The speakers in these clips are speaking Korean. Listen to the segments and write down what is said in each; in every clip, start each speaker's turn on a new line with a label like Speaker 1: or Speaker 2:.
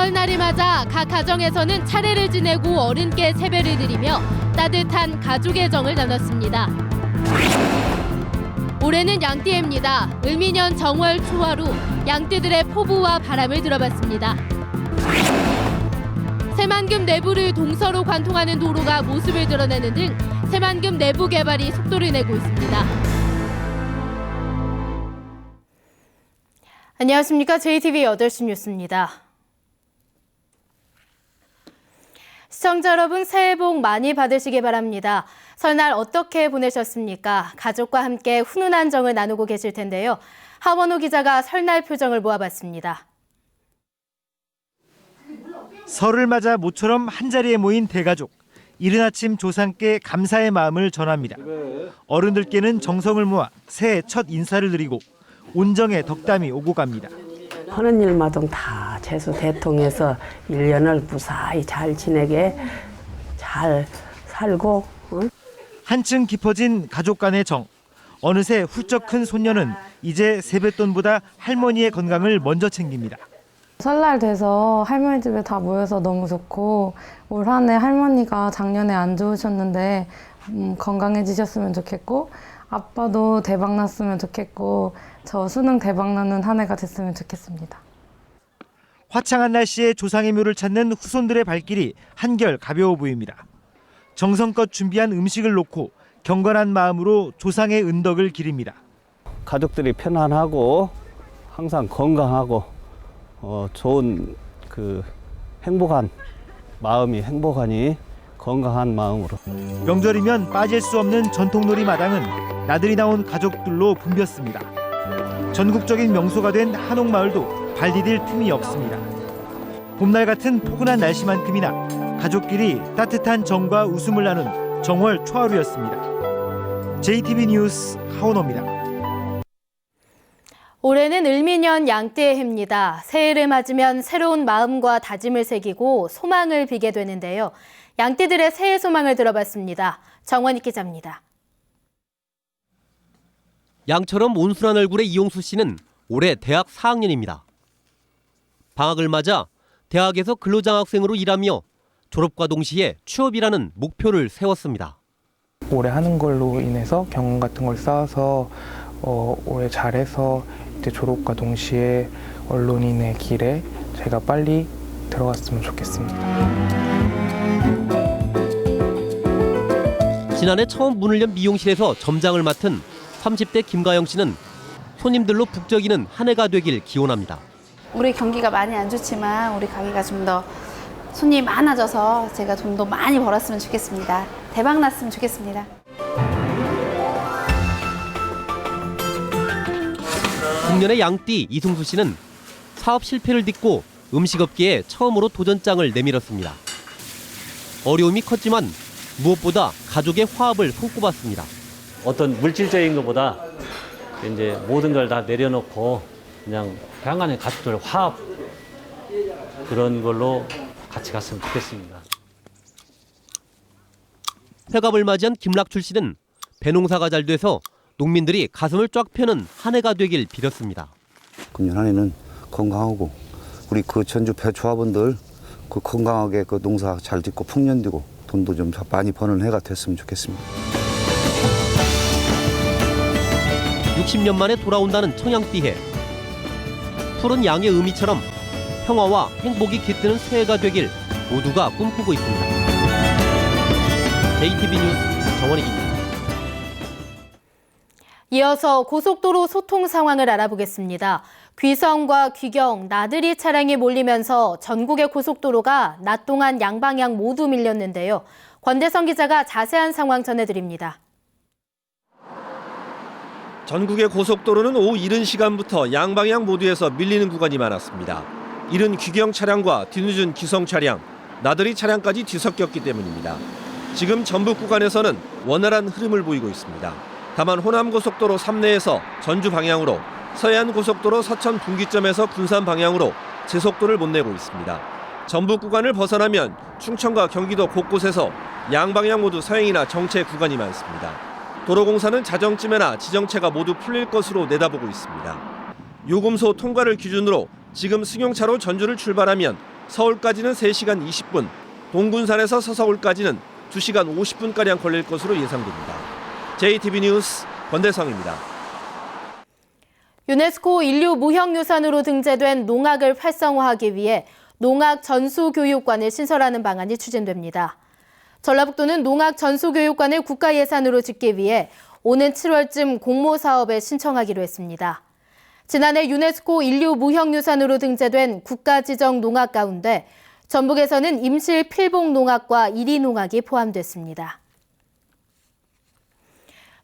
Speaker 1: 설날을 맞아 각 가정에서는 차례를 지내고 어른께 세배를 드리며 따뜻한 가족의 정을 나눴습니다. 올해는 양띠해입니다. 을미년 정월 초하루 양띠들의 포부와 바람을 들어봤습니다. 새만금 내부를 동서로 관통하는 도로가 모습을 드러내는 등 새만금 내부 개발이 속도를 내고 있습니다. 안녕하십니까. JTV 8시 뉴스입니다. 시청자 여러분, 새해 복 많이 받으시기 바랍니다. 설날 어떻게 보내셨습니까? 가족과 함께 훈훈한 정을 나누고 계실 텐데요. 하원호 기자가 설날 표정을 모아봤습니다.
Speaker 2: 설을 맞아 모처럼 한자리에 모인 대가족. 이른 아침 조상께 감사의 마음을 전합니다. 어른들께는 정성을 모아 새해 첫 인사를 드리고 온정의 덕담이 오고 갑니다.
Speaker 3: 하는 일마다 다 재수 대통해서 1년을 무사히 잘 지내게 잘 살고.
Speaker 2: 한층 깊어진 가족 간의 정. 어느새 훌쩍 큰 손녀는 이제 세뱃돈보다 할머니의 건강을 먼저 챙깁니다.
Speaker 4: 설날 돼서 할머니 집에 다 모여서 너무 좋고, 올 한 해 할머니가 작년에 안 좋으셨는데 건강해지셨으면 좋겠고, 아빠도 대박 났으면 좋겠고, 저 수능 대박 나는 한 해가 됐으면 좋겠습니다.
Speaker 2: 화창한 날씨에 조상의 묘를 찾는 후손들의 발길이 한결 가벼워 보입니다. 정성껏 준비한 음식을 놓고 경건한 마음으로 조상의 은덕을 기립니다.
Speaker 5: 가족들이 편안하고 항상 건강하고 좋은 행복한 마음이 행복하니 건강한 마음으로.
Speaker 2: 명절이면 빠질 수 없는 전통놀이 마당은 나들이 나온 가족들로 붐볐습니다. 전국적인 명소가 된 한옥마을도 발 디딜 틈이 없습니다. 봄날 같은 포근한 날씨만큼이나 가족끼리 따뜻한 정과 웃음을 나눈 정월 초하루였습니다. JTB 뉴스 하원호입니다.
Speaker 1: 올해는 을미년 양띠의 해입니다. 새해를 맞으면 새로운 마음과 다짐을 새기고 소망을 비게 되는데요. 양띠들의 새해 소망을 들어봤습니다. 정원익 기자입니다.
Speaker 6: 양처럼 온순한 얼굴의 이용수 씨는 올해 대학 4학년입니다. 방학을 맞아 대학에서 근로장학생으로 일하며 졸업과 동시에 취업이라는 목표를 세웠습니다.
Speaker 7: 올해 하는 걸로 인해서 경험 같은 걸 쌓아서 올해 잘해서 이제 졸업과 동시에 언론인의 길에 제가 빨리 들어갔으면 좋겠습니다.
Speaker 6: 지난해 처음 문을 연 미용실에서 점장을 맡은 30대 김가영 씨는 손님들로 북적이는 한 해가 되길 기원합니다.
Speaker 8: 우리 경기가 많이 안 좋지만 우리 가게가 좀 더 손님이 많아져서 제가 돈도 많이 벌었으면 좋겠습니다. 대박 났으면 좋겠습니다.
Speaker 6: 중년의 양띠 이승수 씨는 사업 실패를 딛고 음식업계에 처음으로 도전장을 내밀었습니다. 어려움이 컸지만 무엇보다 가족의 화합을 손꼽았습니다.
Speaker 9: 어떤 물질적인 것보다 이제 모든 걸 다 내려놓고 그냥 양간의 가족들 화합 그런 걸로 같이 갔으면 좋겠습니다.
Speaker 6: 회갑을 맞이한 김락출 씨는 배농사가 잘 돼서 농민들이 가슴을 쫙 펴는 한 해가 되길 빌었습니다.
Speaker 10: 금년 한 해는 건강하고 우리 전주 배조합원들 건강하게 농사 잘 짓고 풍년되고 돈도 좀 많이 버는 해가 됐으면 좋겠습니다.
Speaker 6: 60년 만에 돌아온다는 청양띠해. 푸른 양의 의미처럼 평화와 행복이 깃드는 새해가 되길 모두가 꿈꾸고 있습니다. JTB 뉴스 정원익입니다.
Speaker 1: 이어서 고속도로 소통 상황을 알아보겠습니다. 귀성과 귀경, 나들이 차량이 몰리면서 전국의 고속도로가 낮 동안 양방향 모두 밀렸는데요. 권대성 기자가 자세한 상황 전해드립니다.
Speaker 11: 전국의 고속도로는 오후 이른 시간부터 양방향 모두에서 밀리는 구간이 많았습니다. 이른 귀경 차량과 뒤늦은 기성 차량, 나들이 차량까지 뒤섞였기 때문입니다. 지금 전북 구간에서는 원활한 흐름을 보이고 있습니다. 다만 호남고속도로 3내에서 전주 방향으로, 서해안고속도로 서천 분기점에서 군산 방향으로 제속도를 못 내고 있습니다. 전북 구간을 벗어나면 충청과 경기도 곳곳에서 양방향 모두 서행이나 정체 구간이 많습니다. 도로공사는 자정쯤에나 지정체가 모두 풀릴 것으로 내다보고 있습니다. 요금소 통과를 기준으로 지금 승용차로 전주를 출발하면 서울까지는 3시간 20분, 동군산에서 서서울까지는 2시간 50분가량 걸릴 것으로 예상됩니다. JTB 뉴스 권대성입니다.
Speaker 1: 유네스코 인류 무형유산으로 등재된 농악을 활성화하기 위해 농악 전수교육관을 신설하는 방안이 추진됩니다. 전라북도는 농악 전수교육관을 국가 예산으로 짓기 위해 오는 7월쯤 공모 사업에 신청하기로 했습니다. 지난해 유네스코 인류 무형유산으로 등재된 국가 지정 농악 가운데 전북에서는 임실 필봉 농악과 이리 농악이 포함됐습니다.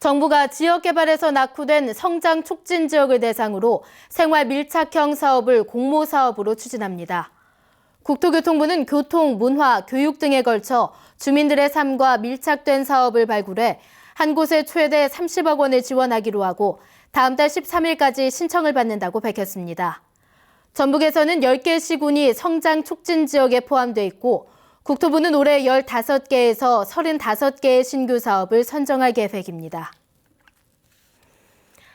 Speaker 1: 정부가 지역개발에서 낙후된 성장 촉진 지역을 대상으로 생활 밀착형 사업을 공모 사업으로 추진합니다. 국토교통부는 교통, 문화, 교육 등에 걸쳐 주민들의 삶과 밀착된 사업을 발굴해 한 곳에 최대 30억 원을 지원하기로 하고 다음 달 13일까지 신청을 받는다고 밝혔습니다. 전북에서는 10개 시군이 성장 촉진 지역에 포함돼 있고 국토부는 올해 15개에서 35개의 신규 사업을 선정할 계획입니다.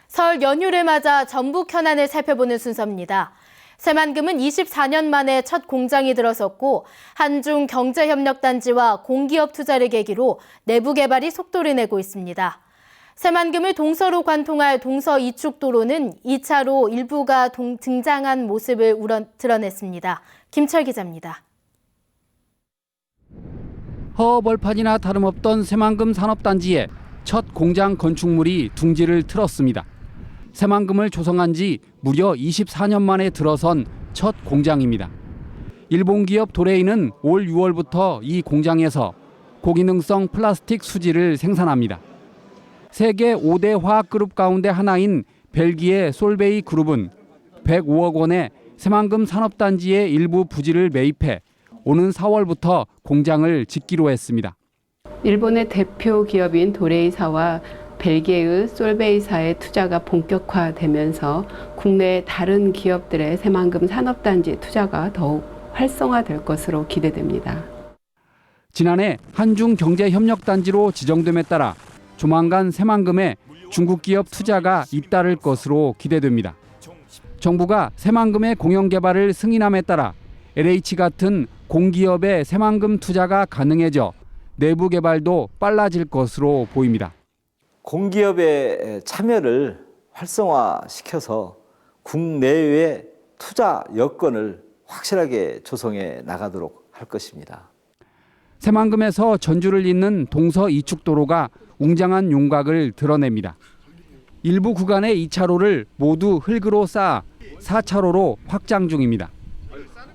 Speaker 1: 설 연휴를 맞아 전북 현안을 살펴보는 순서입니다. 새만금은 24년 만에 첫 공장이 들어섰고 한중 경제협력단지와 공기업 투자를 계기로 내부 개발이 속도를 내고 있습니다. 새만금을 동서로 관통할 동서 이축도로는 2차로 일부가 등장한 모습을 드러냈습니다. 김철 기자입니다.
Speaker 12: 허허벌판이나 다름없던 새만금 산업단지에 첫 공장 건축물이 둥지를 틀었습니다. 새만금을 조성한 지 무려 24년 만에 들어선 첫 공장입니다. 일본 기업 도레이는 올 6월부터 이 공장에서 고기능성 플라스틱 수지를 생산합니다. 세계 5대 화학그룹 가운데 하나인 벨기에 솔베이 그룹은 105억 원의 새만금 산업단지의 일부 부지를 매입해 오는 4월부터 공장을 짓기로 했습니다.
Speaker 3: 일본의 대표 기업인 도레이사와 벨기에의 솔베이사의 투자가 본격화되면서 국내 다른 기업들의 새만금 산업단지 투자가 더욱 활성화될 것으로 기대됩니다.
Speaker 12: 지난해 한중경제협력단지로 지정됨에 따라 조만간 새만금에 중국 기업 투자가 잇따를 것으로 기대됩니다. 정부가 새만금의 공영개발을 승인함에 따라 LH 같은 공기업의 새만금 투자가 가능해져 내부 개발도 빨라질 것으로 보입니다.
Speaker 13: 공기업의 참여를 활성화시켜서 국내외 투자 여건을 확실하게 조성해 나가도록 할 것입니다.
Speaker 12: 새만금에서 전주를 잇는 동서 이축도로가 웅장한 윤곽을 드러냅니다. 일부 구간의 2차로를 모두 흙으로 쌓아 4차로로 확장 중입니다.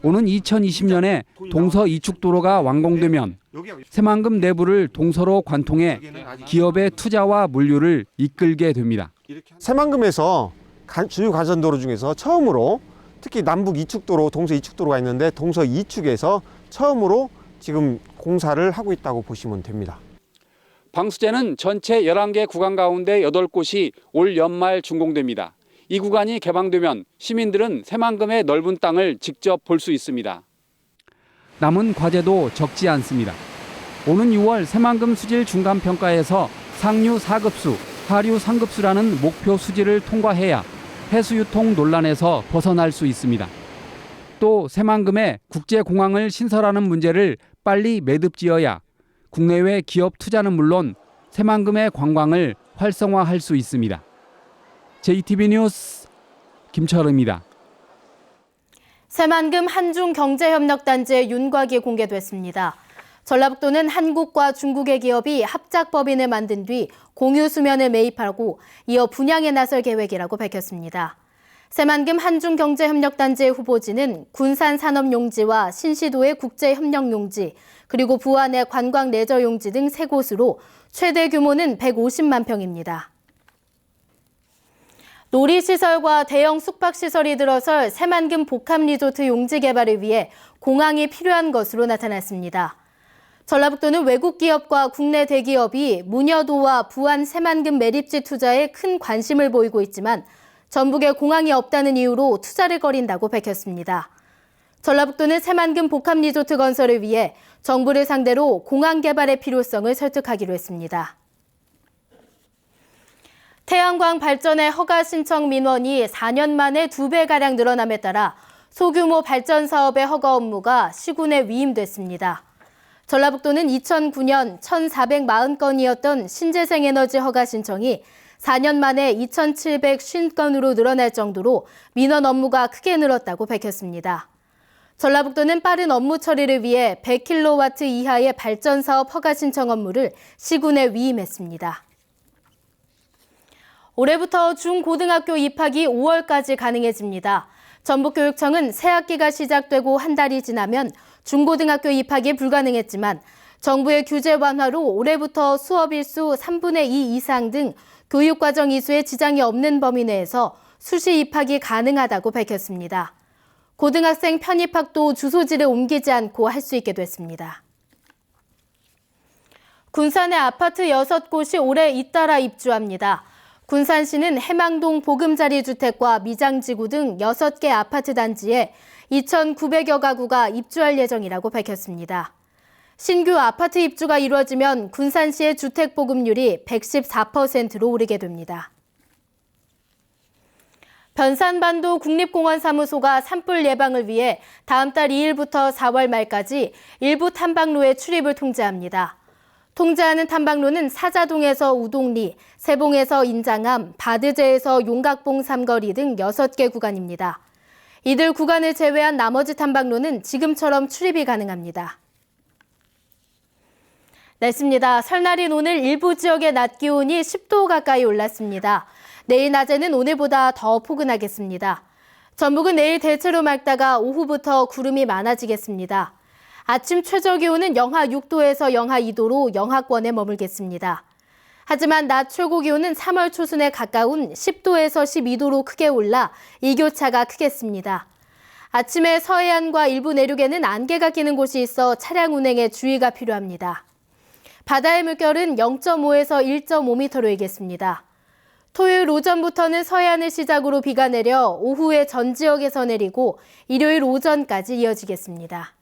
Speaker 12: 오는 2020년에 동서 이축도로가 완공되면 새만금 내부를 동서로 관통해 기업의 투자와 물류를 이끌게 됩니다.
Speaker 14: 새만금에서 주요 간선도로 중에서 처음으로 특히 남북 이축도로, 동서 이축도로가 있는데 동서 이축에서 처음으로 지금 공사를 하고 있다고 보시면 됩니다.
Speaker 12: 방수제는 전체 11개 구간 가운데 8곳이 올 연말 준공됩니다. 이 구간이 개방되면 시민들은 새만금의 넓은 땅을 직접 볼 수 있습니다. 남은 과제도 적지 않습니다. 오는 6월 새만금 수질 중간평가에서 상류 4급수, 하류 3급수라는 목표 수질을 통과해야 해수유통 논란에서 벗어날 수 있습니다. 또 새만금에 국제공항을 신설하는 문제를 빨리 매듭지어야 국내외 기업 투자는 물론 새만금의 관광을 활성화할 수 있습니다. JTB 뉴스 김철우입니다.
Speaker 1: 새만금 한중경제협력단지의 윤곽이 공개됐습니다. 전라북도는 한국과 중국의 기업이 합작법인을 만든 뒤 공유수면을 매입하고 이어 분양에 나설 계획이라고 밝혔습니다. 새만금 한중경제협력단지의 후보지는 군산 산업용지와 신시도의 국제협력용지, 그리고 부안의 관광 레저용지 등 3곳으로 최대 규모는 150만 평입니다. 놀이시설과 대형 숙박시설이 들어설 새만금 복합리조트 용지 개발을 위해 공항이 필요한 것으로 나타났습니다. 전라북도는 외국 기업과 국내 대기업이 문여도와 부안 새만금 매립지 투자에 큰 관심을 보이고 있지만 전북에 공항이 없다는 이유로 투자를 꺼린다고 밝혔습니다. 전라북도는 새만금 복합리조트 건설을 위해 정부를 상대로 공항 개발의 필요성을 설득하기로 했습니다. 태양광 발전의 허가 신청 민원이 4년 만에 2배가량 늘어남에 따라 소규모 발전 사업의 허가 업무가 시군에 위임됐습니다. 전라북도는 2009년 1,440건이었던 신재생에너지 허가 신청이 4년 만에 2,750건으로 늘어날 정도로 민원 업무가 크게 늘었다고 밝혔습니다. 전라북도는 빠른 업무 처리를 위해 100kW 이하의 발전 사업 허가 신청 업무를 시군에 위임했습니다. 올해부터 중고등학교 입학이 5월까지 가능해집니다. 전북교육청은 새학기가 시작되고 한 달이 지나면 중고등학교 입학이 불가능했지만 정부의 규제 완화로 올해부터 수업 일수 3분의 2 이상 등 교육과정 이수에 지장이 없는 범위 내에서 수시 입학이 가능하다고 밝혔습니다. 고등학생 편입학도 주소지를 옮기지 않고 할 수 있게 됐습니다. 군산의 아파트 6곳이 올해 잇따라 입주합니다. 군산시는 해망동 보금자리 주택과 미장지구 등 6개 아파트 단지에 2,900여 가구가 입주할 예정이라고 밝혔습니다. 신규 아파트 입주가 이루어지면 군산시의 주택 보급률이 114%로 오르게 됩니다. 변산반도 국립공원사무소가 산불 예방을 위해 다음 달 2일부터 4월 말까지 일부 탐방로의 출입을 통제합니다. 통제하는 탐방로는 사자동에서 우동리, 세봉에서 인장암, 바드제에서 용각봉 삼거리 등 6개 구간입니다. 이들 구간을 제외한 나머지 탐방로는 지금처럼 출입이 가능합니다. 날씨입니다. 설날인 오늘 일부 지역의 낮 기온이 10도 가까이 올랐습니다. 내일 낮에는 오늘보다 더 포근하겠습니다. 전북은 내일 대체로 맑다가 오후부터 구름이 많아지겠습니다. 아침 최저 기온은 영하 6도에서 영하 2도로 영하권에 머물겠습니다. 하지만 낮 최고 기온은 3월 초순에 가까운 10도에서 12도로 크게 올라 일교차가 크겠습니다. 아침에 서해안과 일부 내륙에는 안개가 끼는 곳이 있어 차량 운행에 주의가 필요합니다. 바다의 물결은 0.5에서 1.5m로 일겠습니다. 토요일 오전부터는 서해안을 시작으로 비가 내려 오후에 전 지역에서 내리고 일요일 오전까지 이어지겠습니다.